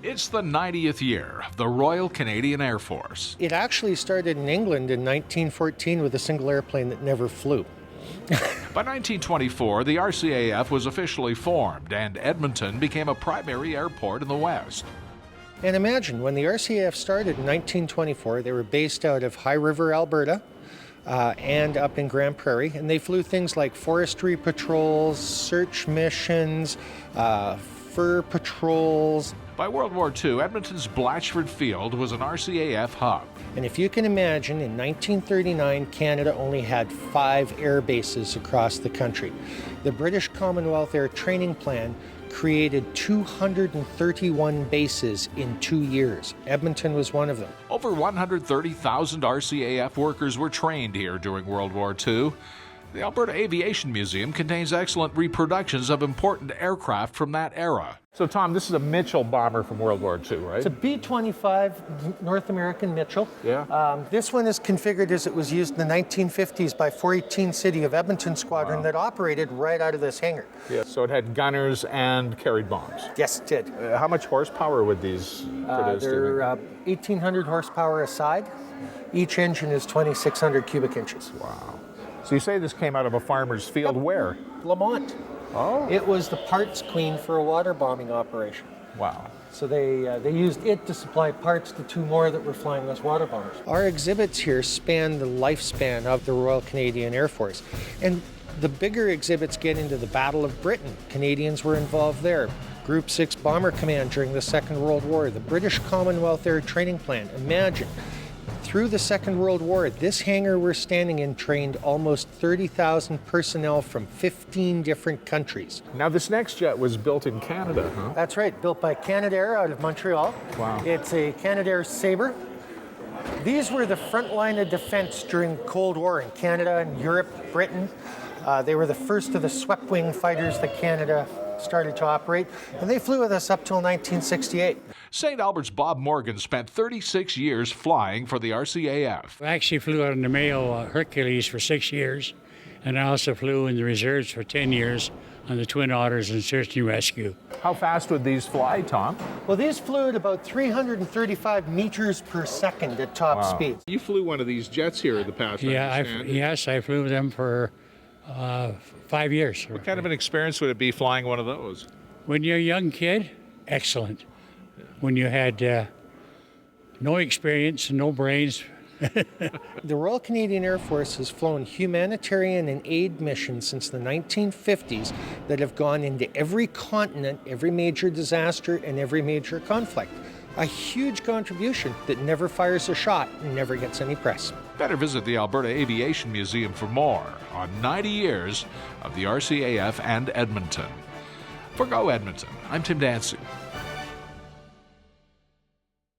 It's the 90th year of the Royal Canadian Air Force. It actually started in England in 1914 with a single airplane that never flew. By 1924, the RCAF was officially formed, and Edmonton became a primary airport in the West. And imagine, when the RCAF started in 1924, they were based out of High River, Alberta, and up in Grand Prairie, and they flew things like forestry patrols, search missions, fur patrols. By World War II, Edmonton's Blatchford Field was an RCAF hub. And if you can imagine, in 1939, Canada only had 5 air bases across the country. The British Commonwealth Air Training Plan created 231 bases in 2 years. Edmonton was one of them. Over 130,000 RCAF workers were trained here during World War II. The Alberta Aviation Museum contains excellent reproductions of important aircraft from that era. So, Tom, this is a Mitchell bomber from World War II, right? It's a B-25 North American Mitchell. Yeah. This one is configured as it was used in the 1950s by 418 City of Edmonton Squadron that operated right out of this hangar. Yeah, so it had gunners and carried bombs. Yes, it did. How much horsepower would these produce? They're 1,800 horsepower a side. Each engine is 2,600 cubic inches. Wow. So you say this came out of a farmer's field. Where? Lamont. Oh. It was the parts queen for a water bombing operation. Wow. So they used it to supply parts to 2 more that were flying as water bombers. Our exhibits here span the lifespan of the Royal Canadian Air Force. And the bigger exhibits get into the Battle of Britain. Canadians were involved there. Group 6 Bomber Command during the Second World War. The British Commonwealth Air Training Plan. Imagine. Through the Second World War, this hangar we're standing in trained almost 30,000 personnel from 15 different countries. Now, this next jet was built in Canada, huh? That's right, built by Canadair out of Montreal. Wow. It's a Canadair Sabre. These were the front line of defense during the Cold War in Canada and Europe, Britain. They were the first of the swept-wing fighters that Canada started to operate, and they flew with us up till 1968. St. Albert's Bob Morgan spent 36 years flying for the RCAF. I actually flew out in the Mayo Hercules for 6 years, and I also flew in the reserves for 10 years on the Twin Otters and search and rescue. How fast would these fly, Tom? Well, these flew at about 335 meters per second at top speed. You flew one of these jets here in the past, Yes, I flew them for 5 years. What kind of an experience would it be flying one of those? When you're a young kid, excellent. When you had no experience and no brains. The Royal Canadian Air Force has flown humanitarian and aid missions since the 1950s that have gone into every continent, every major disaster, and every major conflict. A huge contribution that never fires a shot and never gets any press. Better visit the Alberta Aviation Museum for more on 90 years of the RCAF and Edmonton. For Go Edmonton, I'm Tim Dancy.